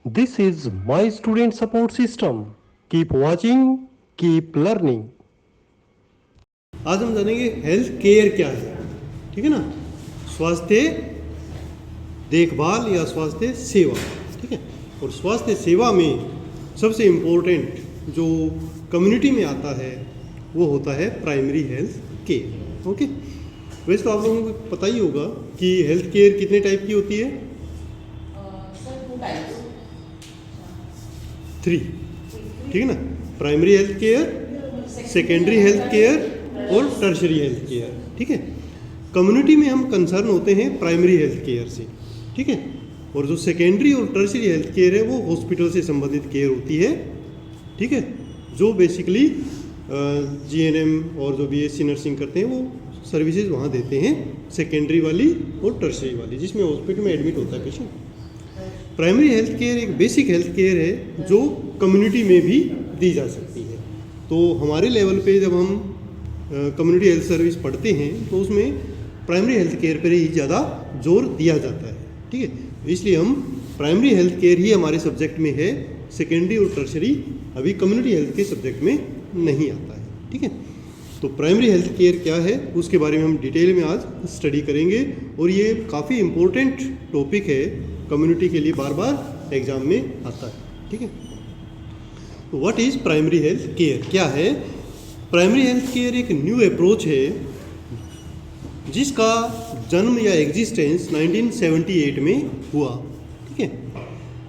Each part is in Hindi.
This is my student support system. Keep watching, keep learning. आज हम जानेंगे हेल्थ केयर क्या है, ठीक है ना। स्वास्थ्य देखभाल या स्वास्थ्य सेवा, ठीक है। और स्वास्थ्य सेवा में सबसे इम्पोर्टेंट जो कम्युनिटी में आता है वो होता है प्राइमरी हेल्थ केयर। ओके, वैसे तो आप लोगों को पता ही होगा कि हेल्थ केयर कितने टाइप की होती है। थ्री, ठीक है ना। Primary health care, secondary health care और टर्शरी हेल्थ केयर, ठीक है। कम्युनिटी में हम कंसर्न होते हैं प्राइमरी हेल्थ केयर से, ठीक है। और जो सेकेंडरी और टर्शरी हेल्थ केयर है वो हॉस्पिटल से संबंधित केयर होती है, ठीक है। जो बेसिकली जीएनएम और जो बीएससी नर्सिंग करते हैं वो सर्विसेज वहाँ देते हैं, सेकेंडरी वाली और टर्शरी वाली, जिसमें हॉस्पिटल में एडमिट होता है पेशेंट। प्राइमरी हेल्थ केयर एक बेसिक हेल्थ केयर है जो कम्युनिटी में भी दी जा सकती है। तो हमारे लेवल पे जब हम कम्युनिटी हेल्थ सर्विस पढ़ते हैं तो उसमें प्राइमरी हेल्थ केयर पर ही ज़्यादा जोर दिया जाता है, ठीक है। इसलिए हम प्राइमरी हेल्थ केयर ही हमारे सब्जेक्ट में है, सेकेंडरी और टर्शरी अभी कम्युनिटी हेल्थ के सब्जेक्ट में नहीं आता है, ठीक है। तो प्राइमरी हेल्थ केयर क्या है उसके बारे में हम डिटेल में आज स्टडी करेंगे। और ये काफ़ी इम्पोर्टेंट टॉपिक है, कम्युनिटी के लिए बार बार एग्जाम में आता है, ठीक है। तो what is primary health care, क्या है प्राइमरी हेल्थ केयर? एक न्यू अप्रोच है जिसका जन्म या एग्जिस्टेंस 1978 में हुआ, ठीक है।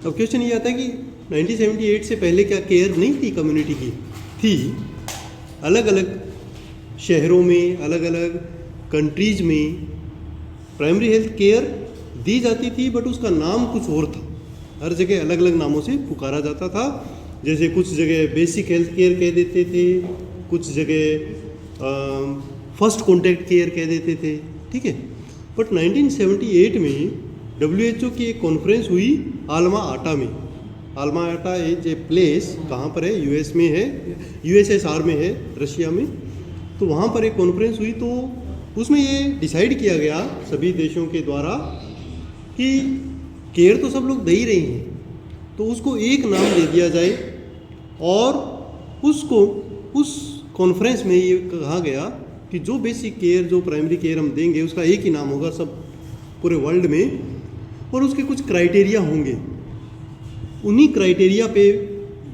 अब क्वेश्चन ये आता है कि 1978 से पहले क्या केयर नहीं थी कम्युनिटी की? थी। अलग अलग शहरों में, अलग अलग कंट्रीज में प्राइमरी हेल्थ केयर दी जाती थी, बट उसका नाम कुछ और था। हर जगह अलग अलग नामों से पुकारा जाता था। जैसे कुछ जगह बेसिक हेल्थ केयर कह देते थे, कुछ जगह फर्स्ट कॉन्टैक्ट केयर कह देते थे, ठीक है। बट 1978 में WHO की एक कॉन्फ्रेंस हुई आल्मा आटा में। आल्मा आटा इज ए प्लेस, कहाँ पर है? यूएस में है, USSR में है, रशिया में। तो वहाँ पर एक कॉन्फ्रेंस हुई, तो उसमें ये डिसाइड किया गया सभी देशों के द्वारा कि केयर तो सब लोग दे ही रहे हैं, तो उसको एक नाम दे दिया जाए। और उसको उस कॉन्फ्रेंस में ये कहा गया कि जो बेसिक केयर, जो प्राइमरी केयर हम देंगे उसका एक ही नाम होगा सब पूरे वर्ल्ड में, और उसके कुछ क्राइटेरिया होंगे। उन्हीं क्राइटेरिया पे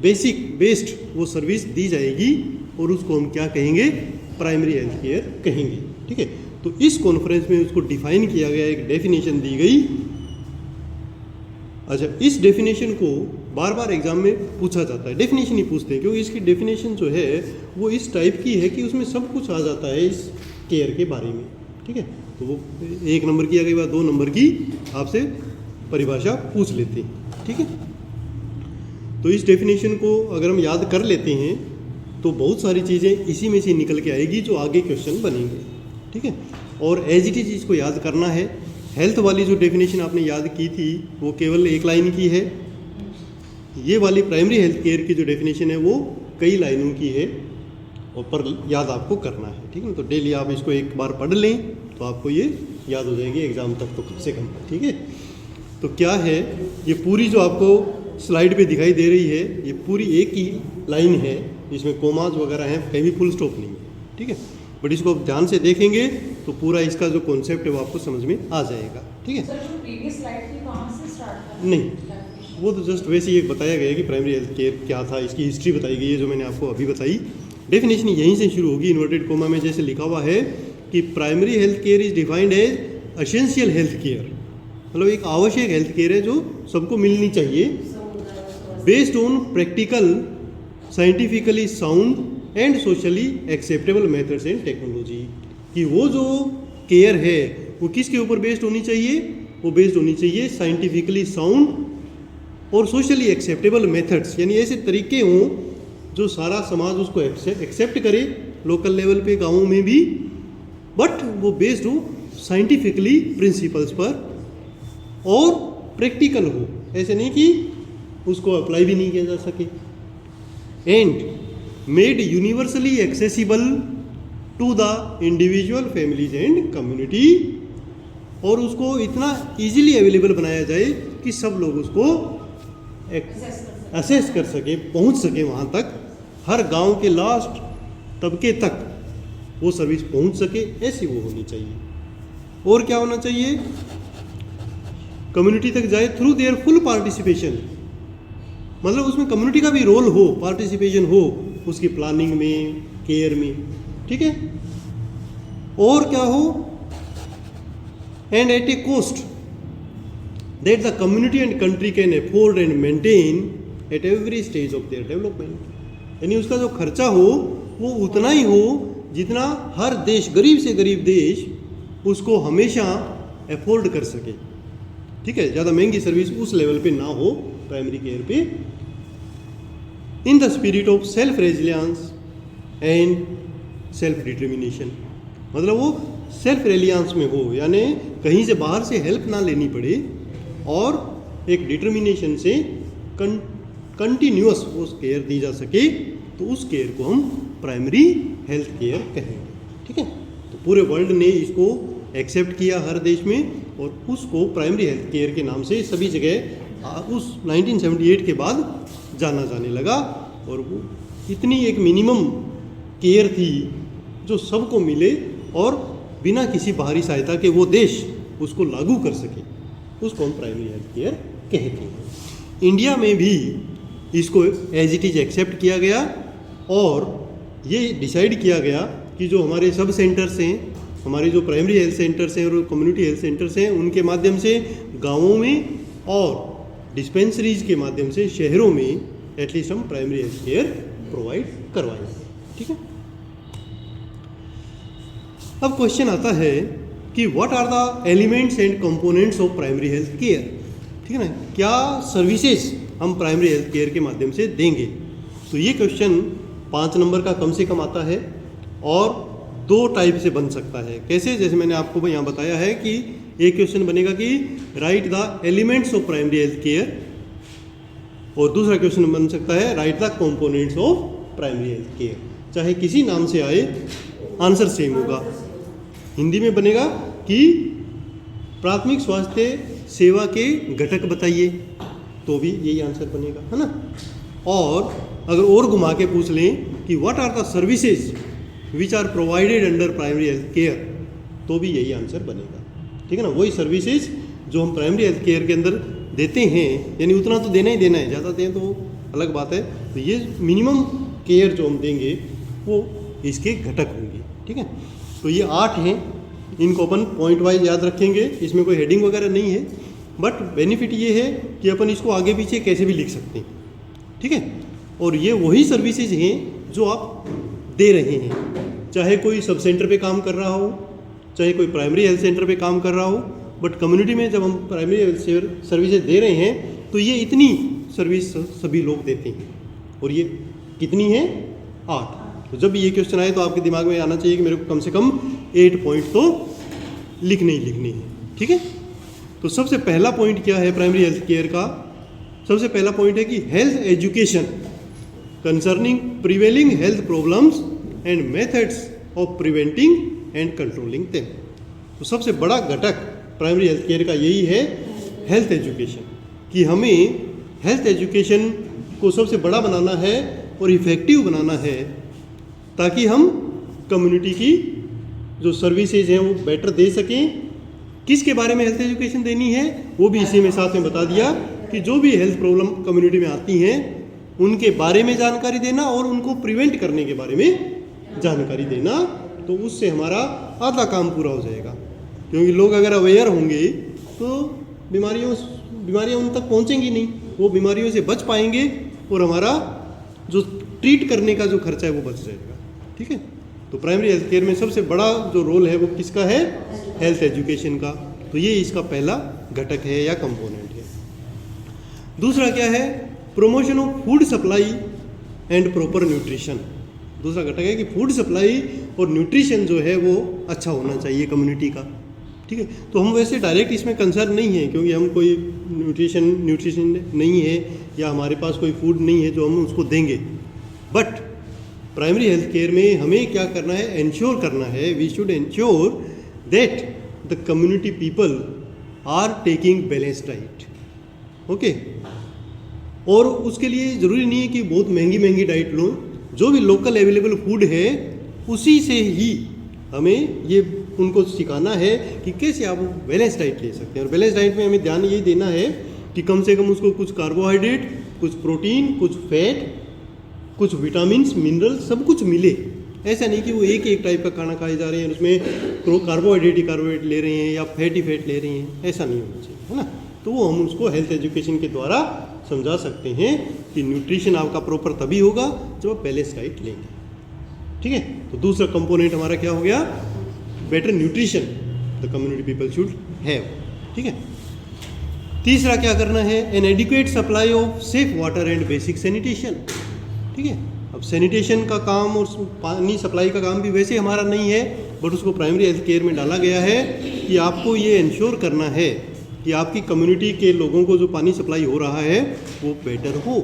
बेस्ड वो सर्विस दी जाएगी और उसको हम क्या कहेंगे? प्राइमरी हेल्थ केयर कहेंगे, ठीक है। तो इस कॉन्फ्रेंस में उसको डिफाइन किया गया, एक डेफिनेशन दी गई। अच्छा, इस डेफिनेशन को बार बार एग्जाम में पूछा जाता है, डेफिनेशन ही पूछते हैं, क्योंकि इसकी डेफिनेशन जो है वो इस टाइप की है कि उसमें सब कुछ आ जाता है इस केयर के बारे में, ठीक है। तो वो 1 नंबर की या कई बार 2 नंबर की आपसे परिभाषा पूछ लेते हैं, ठीक है। तो इस डेफिनेशन को अगर हम याद कर लेते हैं तो बहुत सारी चीज़ें इसी में से निकल के आएगी जो आगे क्वेश्चन बनेंगे, ठीक है। और एज इट इज इसको याद करना है। हेल्थ वाली जो डेफिनेशन आपने याद की थी वो केवल 1 लाइन की है। ये वाली प्राइमरी हेल्थ केयर की जो डेफिनेशन है वो कई लाइनों की है, और पर याद आपको करना है, ठीक है। तो डेली आप इसको एक बार पढ़ लें तो आपको ये याद हो जाएगी एग्ज़ाम तक तो कम से कम, ठीक है। तो क्या है ये पूरी जो आपको स्लाइड पे दिखाई दे रही है, ये पूरी एक ही लाइन है, इसमें कोमाज वगैरह हैं, कहीं भी फुल स्टॉप नहीं है, ठीक है। बट इसको आप ध्यान से देखेंगे तो पूरा इसका जो कॉन्सेप्ट है वो आपको समझ में आ जाएगा, ठीक है। सर, जो प्रीवियस स्लाइड थी कहाँ से स्टार्ट करना? नहीं, वो तो जस्ट वैसे ही एक बताया गया है कि प्राइमरी हेल्थ केयर क्या था, इसकी हिस्ट्री बताई गई है जो मैंने आपको अभी बताई। डेफिनेशन यहीं से शुरू होगी, इन्वर्टेड कोमा में जैसे लिखा हुआ है कि primary health care is defined as essential health care, मतलब एक आवश्यक हेल्थ केयर है जो सबको मिलनी चाहिए, based on practical, scientifically sound and socially acceptable methods and technology. कि वो जो केयर है वो किसके ऊपर बेस्ड होनी चाहिए? वो बेस्ड होनी चाहिए साइंटिफिकली साउंड और सोशली एक्सेप्टेबल मेथड्स, यानी ऐसे तरीके हों जो सारा समाज उसको एक्सेप्ट करे, लोकल लेवल पे, गाँवों में भी, बट वो बेस्ड हो साइंटिफिकली प्रिंसिपल्स पर और प्रैक्टिकल हो, ऐसे नहीं कि उसको अप्लाई भी नहीं किया जा सके। And made universally accessible to the individual, families and community, और उसको इतना इजीली अवेलेबल बनाया जाए कि सब लोग उसको असेस कर सके, पहुंच सके वहाँ तक, हर गांव के लास्ट तबके तक वो सर्विस पहुंच सके, ऐसी वो होनी चाहिए। और क्या होना चाहिए, कम्युनिटी तक जाए थ्रू देयर फुल पार्टिसिपेशन, मतलब उसमें कम्युनिटी का भी रोल हो, पार्टिसिपेशन हो उसकी प्लानिंग में, केयर में, ठीक है। और क्या हो, and at a cost that the community and country can afford and maintain at every stage of their development, यानी उसका जो खर्चा हो वो उतना ही हो जितना हर देश, गरीब से गरीब देश उसको हमेशा अफोर्ड कर सके, ठीक है। ज़्यादा महंगी सर्विस उस लेवल पे ना हो प्राइमरी केयर पे, in the spirit of self resilience and self determination, मतलब वो सेल्फ रिलायंस में हो, यानी कहीं से बाहर से हेल्प ना लेनी पड़े और एक डिटर्मिनेशन से कंटिन्यूअस उस केयर दी जा सके, तो उस केयर को हम प्राइमरी हेल्थ केयर कहेंगे, ठीक है। तो पूरे वर्ल्ड ने इसको एक्सेप्ट किया हर देश में, और उसको प्राइमरी हेल्थ केयर के नाम से सभी जगह उस 1978 के बाद जाना जाने लगा। और वो इतनी एक मिनिमम केयर थी जो सबको मिले और बिना किसी बाहरी सहायता के वो देश उसको लागू कर सके, उसको हम प्राइमरी हेल्थ केयर कहते हैं। इंडिया में भी इसको एज इट इज़ एक्सेप्ट किया गया और ये डिसाइड किया गया कि जो हमारे सब सेंटर्स हैं, हमारे जो प्राइमरी हेल्थ सेंटर्स हैं और कम्युनिटी हेल्थ सेंटर्स हैं, उनके माध्यम से गांवों में और डिस्पेंसरीज के माध्यम से शहरों में एटलीस्ट हम प्राइमरी हेल्थ केयर प्रोवाइड करवाएंगे, ठीक है। अब क्वेश्चन आता है कि what are the elements and components of primary health care, ठीक है ना, क्या सर्विसेज हम प्राइमरी हेल्थ केयर के माध्यम से देंगे। तो ये क्वेश्चन 5 नंबर का कम से कम आता है और 2 टाइप से बन सकता है। कैसे, जैसे मैंने आपको यहाँ बताया है कि एक क्वेश्चन बनेगा कि right the elements of primary health care, और दूसरा क्वेश्चन बन सकता है right the components of primary health care. चाहे किसी नाम से आए, आंसर सेम होगा। हिंदी में बनेगा कि प्राथमिक स्वास्थ्य सेवा के घटक बताइए, तो भी यही आंसर बनेगा, है ना। और अगर और घुमा के पूछ लें कि what are the services which are provided under primary health care, तो भी यही आंसर बनेगा, ठीक है ना। वही सर्विसेज जो हम प्राइमरी हेल्थ केयर के अंदर देते हैं, यानी उतना तो देना ही देना है, ज़्यादा दें तो अलग बात है। तो ये मिनिमम केयर जो हम देंगे वो इसके घटक होंगे, ठीक है। तो ये 8 हैं, इनको अपन पॉइंट वाइज याद रखेंगे, इसमें कोई हेडिंग वगैरह नहीं है, बट बेनिफिट ये है कि अपन इसको आगे पीछे कैसे भी लिख सकते हैं, ठीक है। और ये वही सर्विसेज हैं जो आप दे रहे हैं, चाहे कोई सब सेंटर पे काम कर रहा हो, चाहे कोई प्राइमरी हेल्थ सेंटर पे काम कर रहा हो, बट कम्युनिटी में जब हम प्राइमरी हेल्थ सर्विसेज दे रहे हैं तो ये इतनी सर्विस सभी लोग देते हैं, और ये कितनी है, 8। तो जब ये क्वेश्चन आए तो आपके दिमाग में आना चाहिए कि मेरे को कम से कम 8 पॉइंट तो लिखने ही लिखने हैं, ठीक है। तो सबसे पहला पॉइंट क्या है प्राइमरी हेल्थ केयर का, सबसे पहला पॉइंट है कि health education concerning prevailing health problems and methods of preventing and controlling them. तो सबसे बड़ा घटक प्राइमरी हेल्थ केयर का यही है हेल्थ एजुकेशन, कि हमें हेल्थ एजुकेशन को सबसे बड़ा बनाना है और इफ़ेक्टिव बनाना है, ताकि हम कम्युनिटी की जो सर्विसेज हैं वो बेटर दे सकें। किसके बारे में हेल्थ एजुकेशन देनी है वो भी इसी में साथ में बता दिया कि जो भी हेल्थ प्रॉब्लम कम्युनिटी में आती हैं उनके बारे में जानकारी देना और उनको प्रिवेंट करने के बारे में जानकारी देना, तो उससे हमारा आधा काम पूरा हो जाएगा। क्योंकि लोग अगर अवेयर होंगे तो बीमारियां उन तक पहुंचेंगी नहीं, वो बीमारियों से बच पाएंगे और हमारा जो ट्रीट करने का जो खर्चा है वो बच जाएगा, ठीक है। तो प्राइमरी हेल्थ केयर में सबसे बड़ा जो रोल है वो किसका है, हेल्थ एजुकेशन का। तो ये इसका पहला घटक है या कंपोनेंट है। दूसरा क्या है, promotion of food supply and proper nutrition. दूसरा घटक है कि फूड सप्लाई और न्यूट्रिशन जो है वो अच्छा होना चाहिए कम्युनिटी का, ठीक है। तो हम वैसे डायरेक्ट इसमें कंसर्न नहीं है, क्योंकि हम कोई न्यूट्रिशन नहीं है या हमारे पास कोई फूड नहीं है जो हम उसको देंगे। बट प्राइमरी हेल्थ केयर में हमें क्या करना है, एंश्योर करना है, we should ensure that the community people are taking balanced diet, okay. और उसके लिए ज़रूरी नहीं है कि बहुत महंगी महंगी डाइट लो, जो भी लोकल अवेलेबल फूड है उसी से ही हमें ये उनको सिखाना है कि कैसे आप बैलेंस डाइट ले सकते हैं। और बैलेंस डाइट में हमें ध्यान ये देना है कि कम से कम उसको कुछ कार्बोहाइड्रेट, कुछ प्रोटीन, कुछ फैट, कुछ विटामिन्स, मिनरल्स सब कुछ मिले। ऐसा नहीं कि वो एक ही एक टाइप का खाना खाए जा रहे हैं, उसमें कार्बोहाइड्रेट ही कार्बोहाइड्रेट ले रहे हैं या फैट ही फैट ले रहे हैं, ऐसा नहीं होना चाहिए, है ना। तो वो हम उसको हेल्थ एजुकेशन के द्वारा समझा सकते हैं कि न्यूट्रिशन आपका प्रॉपर तभी होगा जब आप बैलेंस डाइट लेंगे, ठीक है। तो दूसरा कंपोनेंट हमारा क्या हो गया, better nutrition the community people should have, ठीक है। तीसरा क्या करना है, N adequate supply of safe water and basic sanitation, ठीक है। अब सैनिटेशन का काम और पानी सप्लाई का काम भी वैसे हमारा नहीं है, बट उसको प्राइमरी हेल्थ केयर में डाला गया है कि आपको ये इंश्योर करना है कि आपकी कम्युनिटी के लोगों को जो पानी सप्लाई हो रहा है वो बेटर हो,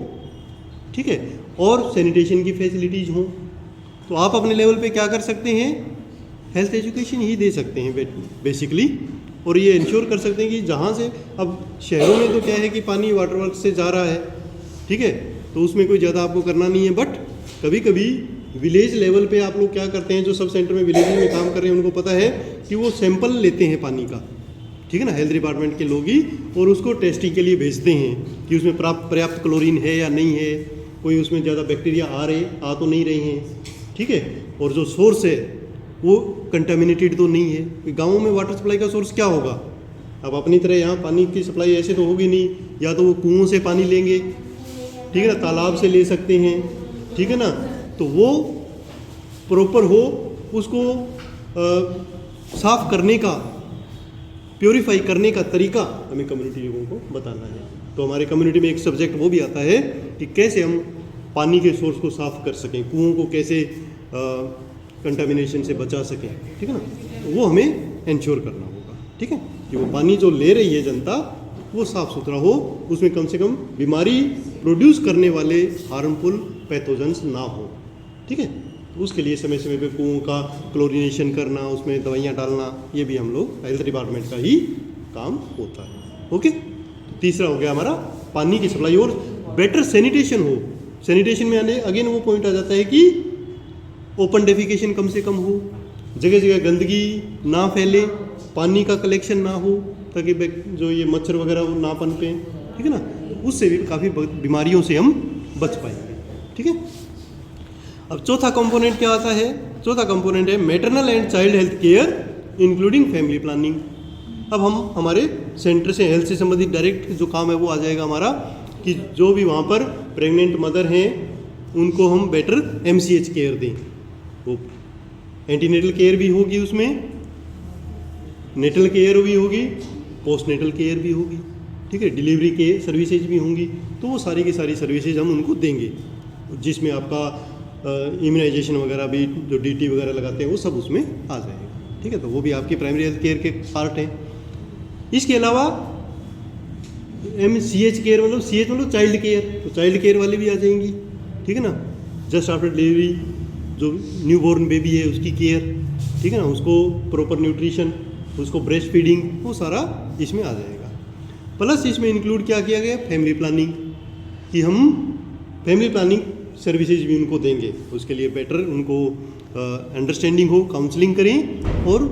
ठीक है, और सैनिटेशन की फैसिलिटीज़ हों। तो आप अपने लेवल पे क्या कर सकते हैं, हेल्थ एजुकेशन ही दे सकते हैं बेसिकली, और ये इंश्योर कर सकते हैं कि जहाँ से, अब शहरों में तो क्या है कि पानी वाटर वर्क से जा रहा है, ठीक है, तो उसमें कोई ज़्यादा आपको करना नहीं है। बट कभी कभी विलेज लेवल पे आप लोग क्या करते हैं, जो सब सेंटर में विलेज में काम कर रहे हैं उनको पता है कि वो सैंपल लेते हैं पानी का, ठीक है ना, हेल्थ डिपार्टमेंट के लोग ही, और उसको टेस्टिंग के लिए भेजते हैं कि उसमें पर्याप्त क्लोरीन है या नहीं है, कोई उसमें ज़्यादा बैक्टीरिया आ तो नहीं रहे हैं, ठीक है, और जो सोर्स है वो कंटामिनेटेड तो नहीं है। गाँवों में वाटर सप्लाई का सोर्स क्या होगा, अब अपनी तरह यहाँ पानी की सप्लाई ऐसे तो होगी नहीं, या तो वो कुओं से पानी लेंगे, ठीक है ना, तालाब से ले सकते हैं, ठीक है ना, तो वो प्रॉपर हो, उसको साफ करने का, प्योरीफाई करने का तरीका हमें कम्युनिटी लोगों को बताना है। तो हमारे कम्युनिटी में एक सब्जेक्ट वो भी आता है कि कैसे हम पानी के सोर्स को साफ कर सकें, कुओं को कैसे कंटामिनेशन से बचा सकें, ठीक है ना, तो वो हमें इंश्योर करना होगा, ठीक है, कि वो पानी जो ले रही है जनता वो साफ़ सुथरा हो, उसमें कम से कम बीमारी प्रोड्यूस करने वाले हार्मफुल पैथोजेंस ना हो, ठीक है। तो उसके लिए समय समय पे कुओं का क्लोरीनेशन करना, उसमें दवाइयाँ डालना, ये भी हम लोग हेल्थ डिपार्टमेंट का ही काम होता है, ओके। तीसरा हो गया हमारा पानी की सप्लाई, और बेटर सैनिटेशन हो। सैनिटेशन में आने अगेन वो पॉइंट आ जाता है कि ओपन डेफिकेशन कम से कम हो, जगह जगह गंदगी ना फैले, पानी का कलेक्शन ना हो, ताकि जो ये मच्छर वगैरह वो ना पनपे, ठीक है ना, उससे भी काफ़ी बीमारियों से हम बच पाएंगे, ठीक है। अब चौथा कंपोनेंट क्या आता है, चौथा कंपोनेंट है maternal and child health care including family planning. अब हम हमारे सेंटर से हेल्थ से संबंधित डायरेक्ट जो काम है वो आ जाएगा हमारा, कि जो भी वहाँ पर प्रेग्नेंट मदर हैं उनको हम बेटर MCH केयर दें, वो एंटीनेटल केयर भी होगी, उसमें नेटल केयर भी होगी, पोस्ट नेटल केयर भी होगी, ठीक है, डिलीवरी के सर्विसेज भी होंगी। तो वो सारी की सारी सर्विसेज हम उनको देंगे, जिसमें आपका इम्यूनाइजेशन वगैरह भी, जो DT वगैरह लगाते हैं वो सब उसमें आ जाएगा, ठीक है। तो वो भी आपकी प्राइमरी हेल्थ केयर के पार्ट हैं। इसके अलावा MCH केयर मतलब CH मतलब चाइल्ड केयर, तो चाइल्ड केयर वाली भी आ जाएंगी, ठीक है ना, जस्ट आफ्टर डिलीवरी जो न्यू बॉर्न बेबी है उसकी केयर, ठीक है ना, उसको प्रॉपर न्यूट्रिशन, उसको ब्रेस्ट फीडिंग, वो सारा इसमें आ जाएगा। प्लस इसमें इंक्लूड क्या किया गया, फैमिली प्लानिंग, कि हम फैमिली प्लानिंग सर्विसेज भी उनको देंगे, उसके लिए बेटर उनको अंडरस्टैंडिंग हो, काउंसलिंग करें, और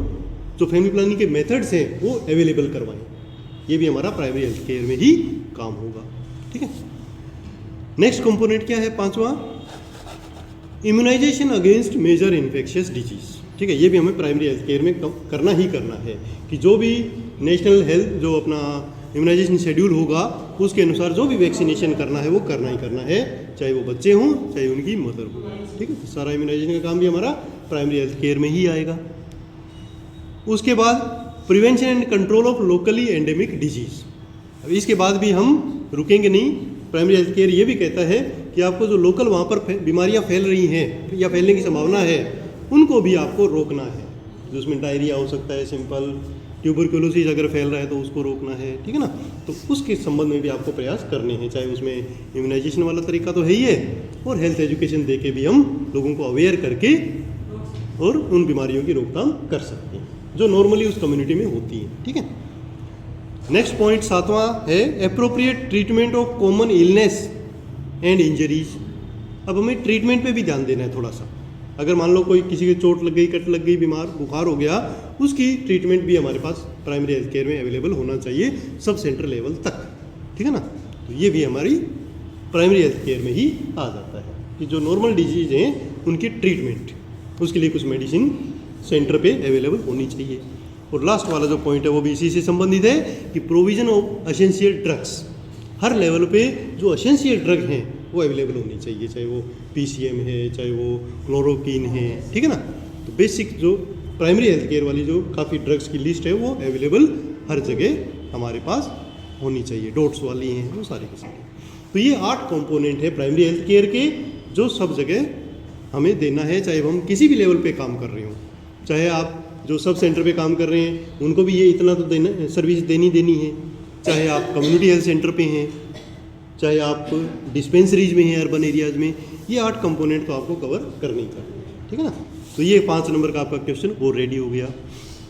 जो फैमिली प्लानिंग के मेथड्स हैं वो अवेलेबल करवाएं। ये भी हमारा प्राइमरी हेल्थ केयर में ही काम होगा, ठीक है। नेक्स्ट कंपोनेंट क्या है, पांचवा, immunisation against major infectious disease, ठीक है। ये भी हमें प्राइमरी हेल्थ केयर में करना ही करना है, कि जो भी नेशनल हेल्थ जो अपना इम्यूनाइजेशन शेड्यूल होगा उसके अनुसार जो भी वैक्सीनेशन करना है वो करना ही करना है, चाहे वो बच्चे हों चाहे उनकी मदर हो, ठीक है। तो सारा इम्यूनाइजेशन का काम भी हमारा प्राइमरी हेल्थ केयर में ही आएगा। उसके बाद prevention and control of locally endemic disease. अब इसके बाद भी हम रुकेंगे नहीं, प्राइमरी हेल्थ केयर ये भी कहता है कि आपको जो लोकल वहाँ पर बीमारियाँ फैल रही हैं या फैलने की संभावना है उनको भी आपको रोकना है, जो उसमें डायरिया हो सकता है, सिंपल ट्यूबरक्लोसिस अगर फैल रहा है तो उसको रोकना है, ठीक है ना। तो उसके संबंध में भी आपको प्रयास करने हैं, चाहे उसमें इम्यूनाइजेशन वाला तरीका तो है ही है, और हेल्थ एजुकेशन दे के भी हम लोगों को अवेयर करके और उन बीमारियों की रोकथाम कर सकते हैं जो नॉर्मली उस कम्युनिटी में होती है, ठीक है। नेक्स्ट पॉइंट सातवां है appropriate treatment of common illness and injuries. अब हमें ट्रीटमेंट पे भी ध्यान देना है थोड़ा सा। अगर मान लो कोई किसी के चोट लग गई, कट लग गई, बीमार बुखार हो गया, उसकी ट्रीटमेंट भी हमारे पास प्राइमरी हेल्थ केयर में अवेलेबल होना चाहिए सब सेंटर लेवल तक, ठीक है ना। तो ये भी हमारी प्राइमरी हेल्थ केयर में ही आ जाता है कि जो नॉर्मल डिजीज हैं उनकी ट्रीटमेंट, उसके लिए कुछ मेडिसिन सेंटर पे अवेलेबल होनी चाहिए। और लास्ट वाला जो पॉइंट है वो भी इसी से संबंधित है कि provision of essential drugs, her level पे जो एसेंशियल ड्रग हैं वो अवेलेबल होनी चाहिए, चाहे वो PCM है, चाहे वो क्लोरोक्विन है, ठीक है ना। तो बेसिक जो प्राइमरी हेल्थ केयर वाली जो काफ़ी ड्रग्स की लिस्ट है वो अवेलेबल हर जगह हमारे पास होनी चाहिए, डोट्स वाली हैं वो सारी की सारी। तो ये 8 कंपोनेंट है प्राइमरी हेल्थ केयर के जो सब जगह हमें देना है, चाहे हम किसी भी लेवल पे काम कर रहे हो, चाहे आप जो सब सेंटर पे काम कर रहे हैं उनको भी ये इतना तो देना सर्विस देनी है, चाहे आप कम्युनिटी हेल्थ सेंटर पे हैं, चाहे आप डिस्पेंसरीज में हैं अर्बन एरियाज़ में, ये 8 कंपोनेंट तो आपको कवर करने ही करने हैं, ठीक है ना। तो ये 5 नंबर का आपका क्वेश्चन और रेडी हो गया।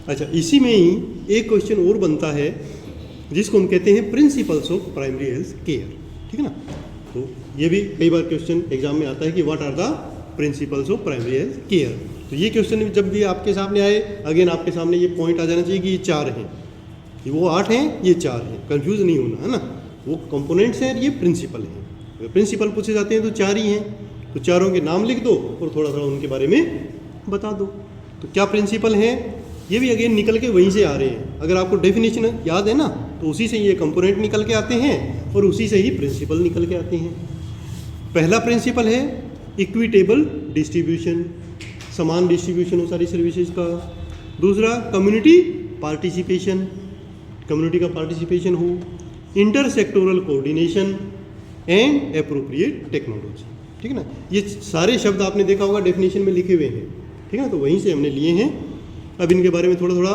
अच्छा, इसी में ही एक क्वेश्चन और बनता है जिसको हम कहते हैं principles of primary health care, ठीक है ना। तो ये भी कई बार क्वेश्चन एग्जाम में आता है कि what are the principles of primary health care. तो ये क्वेश्चन जब भी आपके सामने आए, अगेन आपके सामने ये पॉइंट आ जाना चाहिए कि ये 4 हैं, कि वो 8 हैं, ये 4 हैं, कंफ्यूज नहीं होना, है ना। वो कंपोनेंट्स हैं, ये प्रिंसिपल हैं। अगर प्रिंसिपल पूछे जाते हैं तो 4 ही हैं, तो चारों के नाम लिख दो और थोड़ा थोड़ा उनके बारे में बता दो। तो क्या प्रिंसिपल हैं, ये भी अगेन निकल के वहीं से आ रहे हैं। अगर आपको डेफिनेशन याद है ना तो उसी से ये कंपोनेंट निकल के आते हैं और उसी से ही प्रिंसिपल निकल के आते हैं। पहला प्रिंसिपल है इक्विटेबल डिस्ट्रीब्यूशन, समान डिस्ट्रीब्यूशन हो सारी सर्विसेज का। दूसरा कम्युनिटी पार्टिसिपेशन, कम्युनिटी का पार्टिसिपेशन हो। Intersectoral coordination and appropriate technology, ठीक है ना। ये सारे शब्द आपने देखा होगा डेफिनेशन में लिखे हुए हैं, ठीक है ना, तो वहीं से हमने लिए हैं। अब इनके बारे में थोड़ा थोड़ा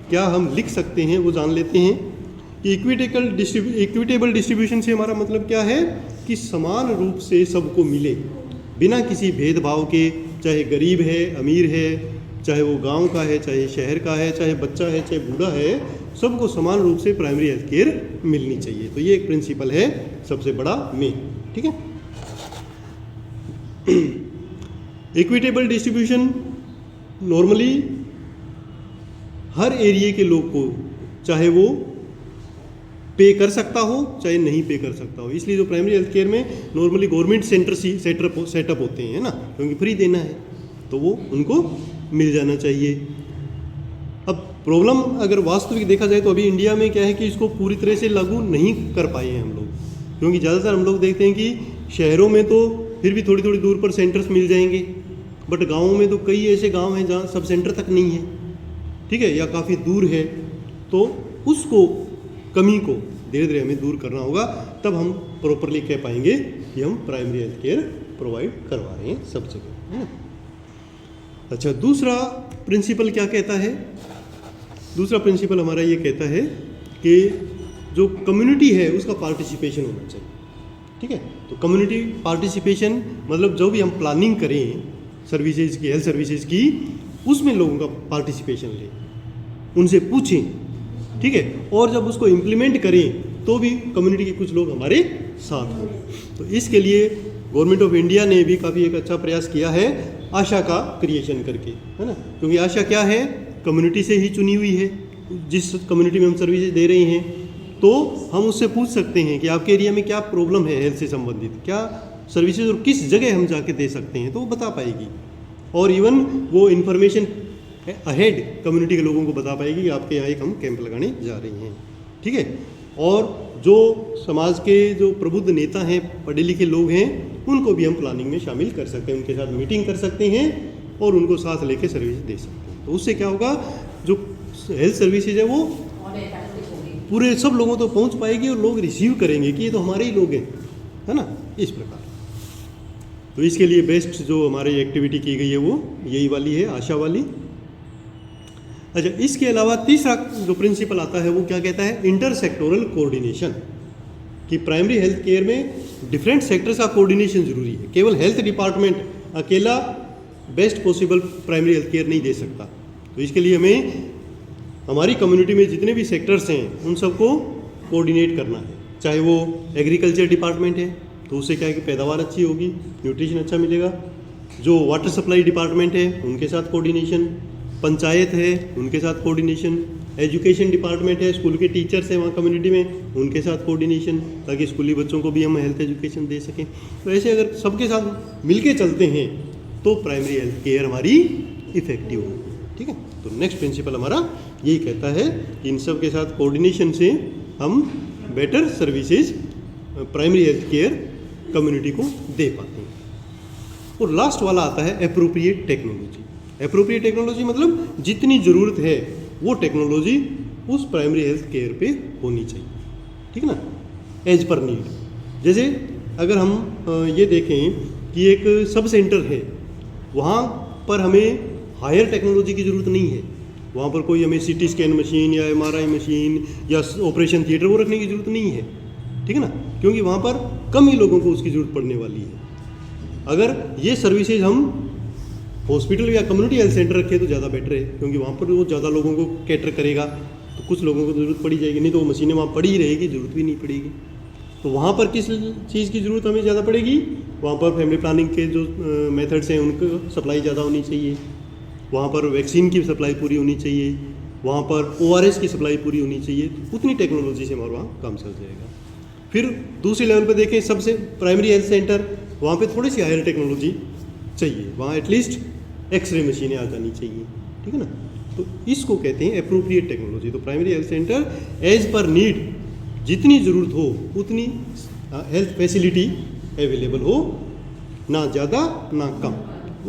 क्या हम लिख सकते हैं वो जान लेते हैं कि इक्विटेबल डिस्ट्रीब्यूशन से हमारा मतलब क्या है कि समान रूप से सबको मिले बिना किसी भेदभाव के, चाहे गरीब है अमीर है, चाहे वो गांव का है, चाहे शहर का है, चाहे बच्चा है, चाहे बूढ़ा है, सबको समान रूप से प्राइमरी हेल्थ केयर मिलनी चाहिए। तो ये एक प्रिंसिपल है सबसे बड़ा मेन, ठीक है। इक्विटेबल डिस्ट्रीब्यूशन नॉर्मली हर एरिया के लोग को, चाहे वो पे कर सकता हो चाहे नहीं पे कर सकता हो, इसलिए जो प्राइमरी हेल्थ केयर में नॉर्मली गवर्नमेंट सेटअप होते हैं ना, क्योंकि फ्री देना है तो वो उनको मिल जाना चाहिए। अब प्रॉब्लम अगर वास्तविक देखा जाए तो अभी इंडिया में क्या है कि इसको पूरी तरह से लागू नहीं कर पाए हैं हम लोग, क्योंकि ज़्यादातर हम लोग देखते हैं कि शहरों में तो फिर भी थोड़ी थोड़ी दूर पर सेंटर्स मिल जाएंगे, बट गाँवों में तो कई ऐसे गाँव हैं जहाँ सब सेंटर तक नहीं है, ठीक है, या काफ़ी दूर है। तो उसको कमी को धीरे धीरे हमें दूर करना होगा, तब हम प्रॉपरली कह पाएंगे कि हम प्राइमरी हेल्थ केयर प्रोवाइड करवा रहे हैं सब जगह, है ना। अच्छा, दूसरा प्रिंसिपल क्या कहता है? दूसरा प्रिंसिपल हमारा ये कहता है कि जो कम्युनिटी है उसका पार्टिसिपेशन होना चाहिए, ठीक है। तो कम्युनिटी पार्टिसिपेशन मतलब जो भी हम प्लानिंग करें सर्विसेज की, हेल्थ सर्विसेज की, उसमें लोगों का पार्टिसिपेशन लें, उनसे पूछें, ठीक है, और जब उसको इम्प्लीमेंट करें तो भी कम्युनिटी के कुछ लोग हमारे साथ हों। तो इसके लिए गवर्नमेंट ऑफ इंडिया ने भी काफ़ी एक अच्छा प्रयास किया है आशा का क्रिएशन करके, है ना, क्योंकि आशा क्या है, कम्युनिटी से ही चुनी हुई है। जिस कम्युनिटी में हम सर्विसेज दे रहे हैं तो हम उससे पूछ सकते हैं कि आपके एरिया में क्या प्रॉब्लम है हेल्थ से संबंधित, क्या सर्विसेज और किस जगह हम जाके दे सकते हैं, तो वो बता पाएगी। और इवन वो इन्फॉर्मेशन अहेड कम्युनिटी के लोगों को बता पाएगी कि आपके यहाँ एक हम कैंप लगाने जा रहे हैं, ठीक है। और जो समाज के जो प्रबुद्ध नेता हैं, पढ़े लिखे लोग हैं, उनको भी हम प्लानिंग में शामिल कर सकते हैं, उनके साथ मीटिंग कर सकते हैं और उनको साथ लेके सर्विस दे सकते हैं। तो उससे क्या होगा, जो हेल्थ सर्विसेज है वो पूरे सब लोगों तक पहुंच पाएगी और लोग रिसीव करेंगे कि ये तो हमारे ही लोग हैं, है ना, इस प्रकार। तो इसके लिए बेस्ट जो हमारी एक्टिविटी की गई है वो यही वाली है, आशा वाली। अच्छा, इसके अलावा तीसरा जो प्रिंसिपल आता है वो क्या कहता है, इंटरसेक्टोरल कोऑर्डिनेशन, कि प्राइमरी हेल्थ केयर में डिफरेंट सेक्टर्स का कोऑर्डिनेशन जरूरी है। केवल हेल्थ डिपार्टमेंट अकेला best possible primary health care नहीं दे सकता। तो इसके लिए हमें हमारी कम्युनिटी में जितने भी सेक्टर्स हैं उन सबको कोऑर्डिनेट करना है, चाहे वो एग्रीकल्चर डिपार्टमेंट है, तो उससे क्या है कि पैदावार अच्छी होगी, न्यूट्रिशन अच्छा मिलेगा। जो वाटर सप्लाई डिपार्टमेंट है उनके साथ कोऑर्डिनेशन, पंचायत है उनके साथ कोऑर्डिनेशन, एजुकेशन डिपार्टमेंट है, स्कूल के टीचर्स हैं वहाँ कम्युनिटी में उनके साथ कोऑर्डिनेशन, ताकि स्कूली बच्चों को भी हम हेल्थ एजुकेशन दे सकें। तो ऐसे अगर सबके साथ मिलके चलते हैं तो प्राइमरी हेल्थ केयर हमारी इफेक्टिव होगी। ठीक है, तो नेक्स्ट प्रिंसिपल हमारा यही कहता है कि इन सब के साथ कोऑर्डिनेशन से हम better services primary health care community को दे पाते हैं। और लास्ट वाला आता है एप्रोप्रिएट टेक्नोलॉजी। एप्रोप्रिएट टेक्नोलॉजी मतलब जितनी ज़रूरत है वो टेक्नोलॉजी उस प्राइमरी हेल्थ केयर पे होनी चाहिए। ठीक है ना, एज पर नीड। जैसे अगर हम ये देखें कि एक सब सेंटर है, वहाँ पर हमें हायर टेक्नोलॉजी की ज़रूरत नहीं है। वहाँ पर कोई हमें सीटी स्कैन मशीन या MRI मशीन या ऑपरेशन थिएटर वो रखने की ज़रूरत नहीं है। ठीक है ना, क्योंकि वहाँ पर कम ही लोगों को उसकी ज़रूरत पड़ने वाली है। अगर ये सर्विसेज हम हॉस्पिटल या कम्युनिटी हेल्थ सेंटर रखें तो ज़्यादा बेटर है, क्योंकि वहाँ पर वो ज़्यादा लोगों को कैटर करेगा। तो कुछ लोगों को ज़रूरत पड़ी जाएगी, नहीं तो वो मशीनें वहाँ पड़ी ही रहेगी, ज़रूरत भी नहीं पड़ेगी। तो वहाँ पर किस चीज़ की ज़रूरत हमें ज़्यादा पड़ेगी? वहाँ पर फैमिली प्लानिंग के जो मेथड्स हैं उनको सप्लाई ज़्यादा होनी चाहिए, वहाँ पर वैक्सीन की सप्लाई पूरी होनी चाहिए, वहाँ पर ORS की सप्लाई पूरी होनी चाहिए। तो उतनी टेक्नोलॉजी से हमारा वहाँ काम चल जाएगा। फिर दूसरी लेवल पर देखें, सबसे प्राइमरी हेल्थ सेंटर, वहाँ पे थोड़ी सी हायर टेक्नोलॉजी चाहिए, वहाँ एटलीस्ट एक्सरे मशीनें आ जानी चाहिए। ठीक है ना, तो इसको कहते हैं एप्रोप्रिएट टेक्नोलॉजी। तो primary health centre as per need जितनी ज़रूरत हो उतनी हेल्थ फैसिलिटी अवेलेबल हो, ना ज़्यादा ना कम,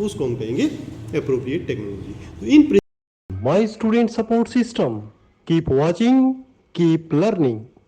उसको हम कहेंगे एप्रोप्रिएट टेक्नोलॉजी। तो इन My student support system. Keep watching, keep learning.